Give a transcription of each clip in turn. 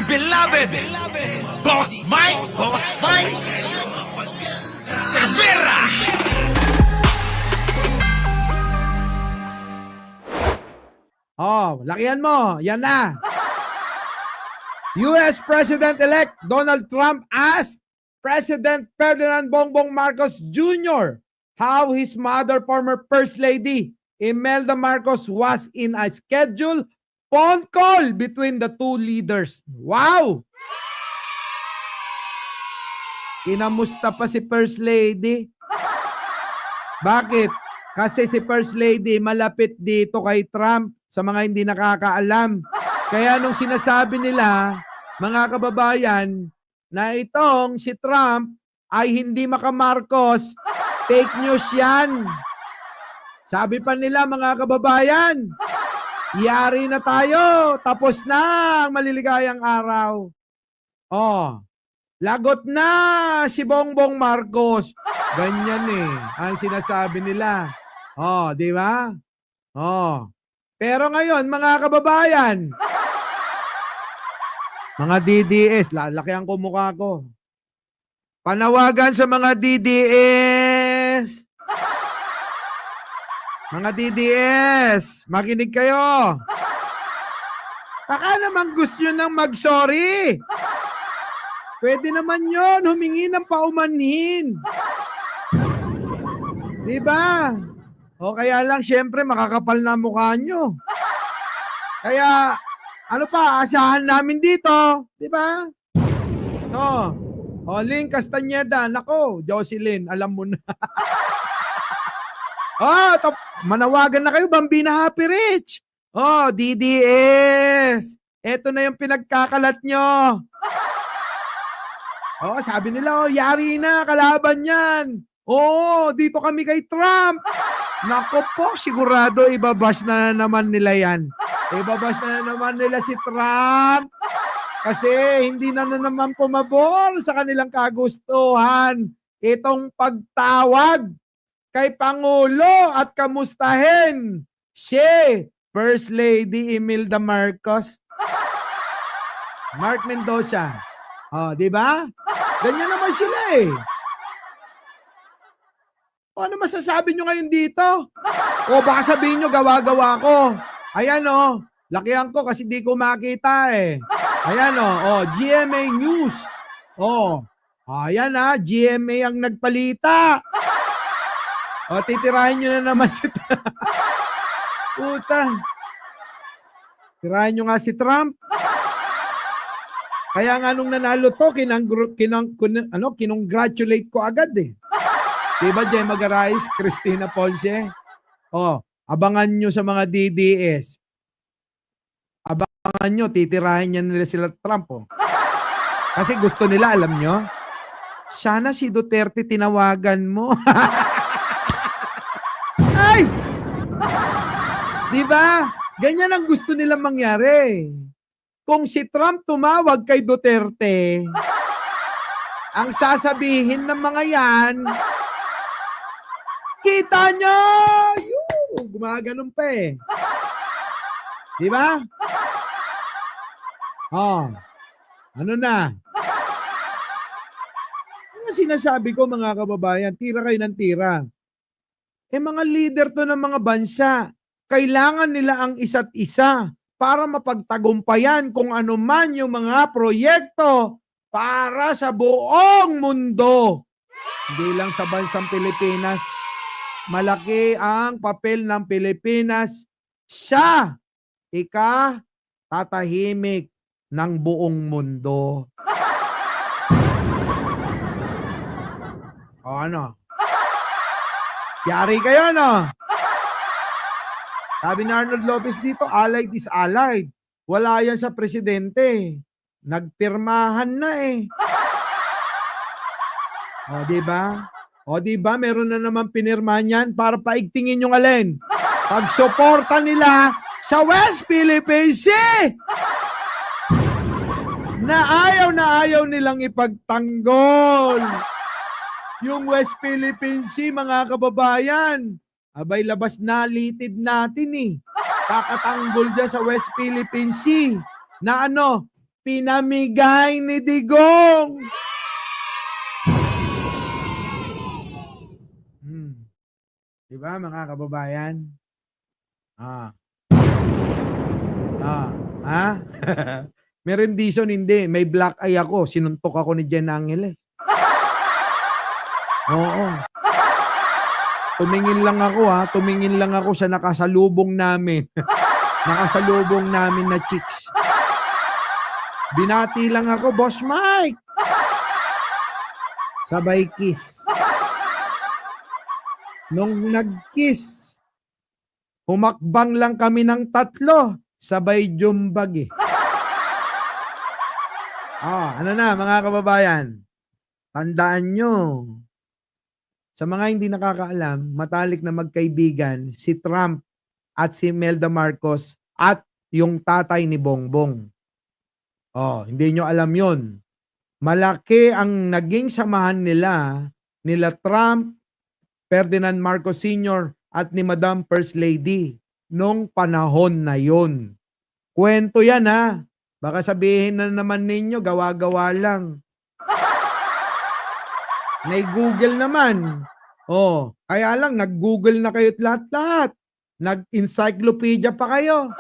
dear beloved, Boss Mike Cervera. Oh, lakihan mo. Yan na. US President-elect Donald Trump asked President Ferdinand Bongbong Marcos Jr. how his mother, former First Lady Imelda Marcos, was in a scheduled phone call between the two leaders. Wow! Kinamusta pa si First Lady? Bakit? Kasi si First Lady malapit dito kay Trump sa mga hindi nakakaalam. Kaya nung sinasabi nila, mga kababayan, na itong si Trump ay hindi makamarcos, fake news yan. Sabi pa nila, mga kababayan, yari na tayo, tapos na ang maliligayang araw. Oh, lagot na si Bongbong Marcos. Ganyan ang sinasabi nila. Oh, di ba? Oh. Pero ngayon, mga kababayan, mga DDS, lalakihan ko mukha ko. Panawagan sa mga DDS. Mga DDS, makinig kayo. Baka naman gusto nyo nang mag-sorry. Pwede naman yon, humingi ng paumanhin. Diba? O kaya lang, syempre, makakapal na mukha nyo. Kaya, ano pa, asahan namin dito. Diba? O, Ling Castañeda, nako, Jocelyn, alam mo na. Manawagan na kayo, Bambina Happy Rich. DDS. Eto na yung pinagkakalat nyo. Sabi nila, yari na, kalaban yan. Dito kami kay Trump. Nako po, sigurado ibabash na naman nila yan. Ibabash na naman nila si Trump. Kasi hindi na naman pumabor sa kanilang kagustuhan. Itong pagtawag kay Pangulo at kamustahin si First Lady Imelda Marcos. Mark Mendoza. Di ba? Ganyan naman sila Ano masasabi nyo ngayon dito? Baka sabihin nyo, gawa-gawa ko. Ayan lakihan ko kasi di ko makita Ayan GMA News. Ayan GMA ang nagpalita. Titirahin nyo na naman si Puta. Tirahin nyo nga si Trump. Kaya nga nung nanalo to, kinongratulate ko agad Diba, Gemma Garais, Cristina Ponce? Abangan nyo sa mga DDS. Abangan nyo, titirahin niya nila sila Trump. Kasi gusto nila, alam nyo, sana si Duterte tinawagan mo. Ay! Diba? Ganyan ang gusto nila mangyari. Kung si Trump tumawag kay Duterte, ang sasabihin ng mga yan, kita nyo! Gumaganon pa Di ba? Ano na? Ano sinasabi ko, mga kababayan? Tira kayo ng tira. Mga leader to ng mga bansa. Kailangan nila ang isa't isa para mapagtagumpayan kung ano man yung mga proyekto para sa buong mundo. Hindi lang sa bansang Pilipinas. Malaki ang papel ng Pilipinas sa tatahimik ng buong mundo. Ano? Yari kayo, Sabi ni Arnold Lopez dito, allied is allied. Wala yan sa presidente. Nagpirmahan na diba? Diba, meron na naman pinirma niyan para paigtingin yung alin. Pagsuporta nila sa West Philippine Sea na ayaw nilang ipagtanggol. Yung West Philippine Sea, mga kababayan, abay labas na litid natin Kakatanggol dyan sa West Philippine Sea na pinamigay ni Digong. Diba mga kababayan? Ah. Ha? May rendition hindi. May black eye ako. Sinuntok ako ni Jen Angel eh. Oo. Tumingin lang ako ha. Tumingin lang ako sa nakasalubong namin. Nakasalubong namin na chicks. Binati lang ako, Boss Mike. Sabay kiss. Nung nag-kiss, humakbang lang kami ng 3, sabay jumbag eh. Ano na mga kababayan? Tandaan nyo, sa mga hindi nakakaalam, matalik na magkaibigan si Trump at si Imelda Marcos at yung tatay ni Bongbong. Hindi nyo alam yon. Malaki ang naging samahan nila Trump, Ferdinand Marcos Sr. at ni Madam First Lady nung panahon na yon. Kwento yan ha. Baka sabihin na naman ninyo, gawa-gawa lang. May Google naman. Kaya lang, nag-Google na kayo't lahat-lahat. Nag-encyclopedia pa kayo.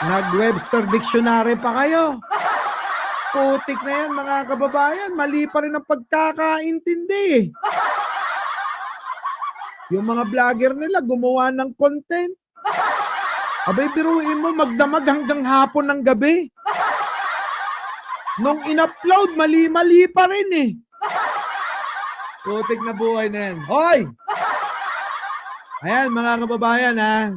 Nag-Webster Dictionary pa kayo. Putik na yan mga kababayan. Mali pa rin ang pagkakaintindi. Yung mga vlogger nila gumawa ng content. Abay, biruin mo, magdamag hanggang hapon ng gabi. Nung in-upload, mali-mali pa rin eh. Putik na buhay na yan. Hoy! Ayan mga kababayan ha.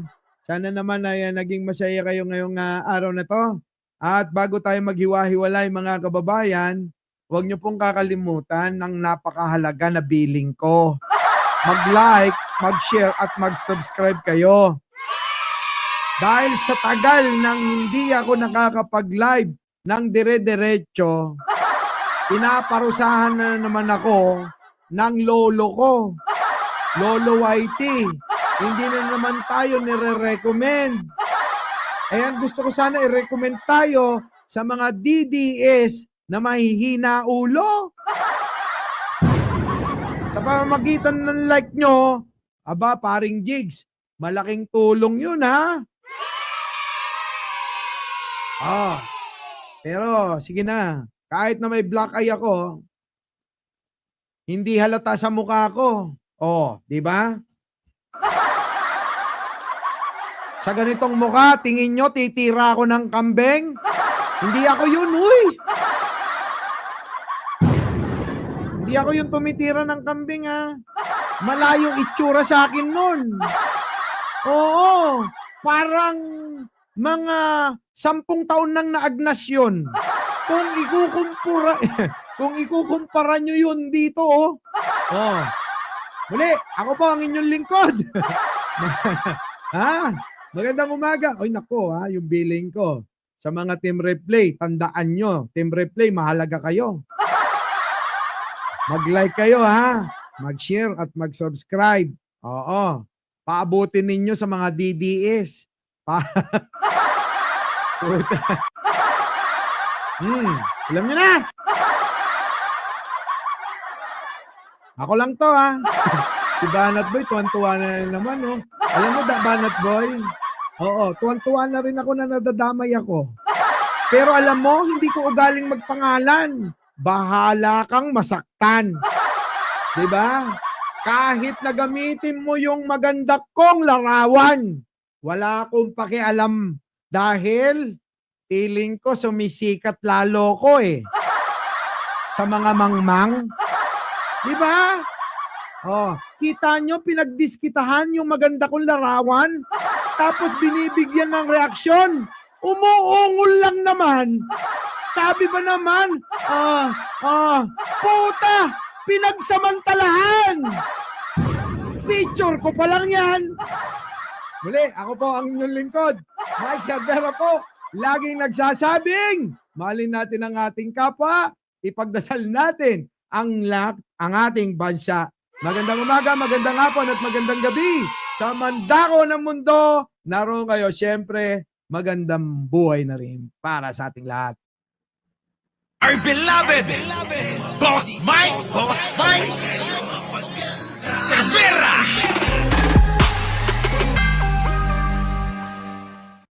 Sana naman ay naging masaya kayo ngayong araw na to. At bago tayo maghiwa-hiwalay mga kababayan, huwag niyo pong kakalimutan ng napakahalaga na billing ko. Mag-like, mag-share at mag-subscribe kayo. Dahil sa tagal nang hindi ako nakakapag-live ng dire-diretso, pinaparusahan na naman ako ng lolo ko, Lolo Whitey. Hindi na naman tayo nire-recommend. Ayan, gusto ko sana i-recommend tayo sa mga DDS na mahihina ulo. Sa pamamagitan ng like nyo, paring Jigs, malaking tulong yun ha. Pero sige na, kahit na may black eye ako, hindi halata sa mukha ko. Di ba? Sa ganitong mukha, tingin nyo, titira ako ng kambing? Hindi ako yun, huy! Hindi ako yung tumitira ng kambing, ha? Malayo itsura sa akin nun. Oo, parang mga 10 taon nang naagnas yun. Kung ikukumpara nyo yun dito, muli, ako po ang inyong lingkod. Magandang umaga. Oy, nako yung billing ko. Sa mga Team Replay, tandaan nyo, Team Replay, mahalaga kayo. Mag-like kayo ha. Mag-share at mag-subscribe. Paabutin ninyo sa mga DDS. Alam nyo na. Ako lang to ha. Si Banat Boy, tuwan-tuwa na naman Alam mo, Banat Boy? Tuwan-tuwa na rin ako na nadadamay ako. Pero alam mo, hindi ko ugaling magpangalan. Bahala kang masaktan. Diba? Kahit na gamitin mo yung maganda kong larawan, wala akong pakialam. Dahil, feeling ko sumisikat lalo ko sa mga mangmang. Diba? Kita nyo, pinagdiskitahan yung maganda kong larawan, tapos binibigyan ng reaksyon. Umuungol lang naman. Sabi ba naman, puta, pinagsamantalahan. Picture ko pa lang yan. Muli, ako po ang inyong lingkod, Mike Cervera po, laging nagsasabing, mahalin natin ang ating kapwa, ipagdasal natin ang ating bansa. Magandang umaga, magandang hapon at magandang gabi. Sa mandako ng mundo, naroon kayo. Siyempre, magandang buhay na rin para sa ating lahat. Our beloved Boss Mike. Boss Mike.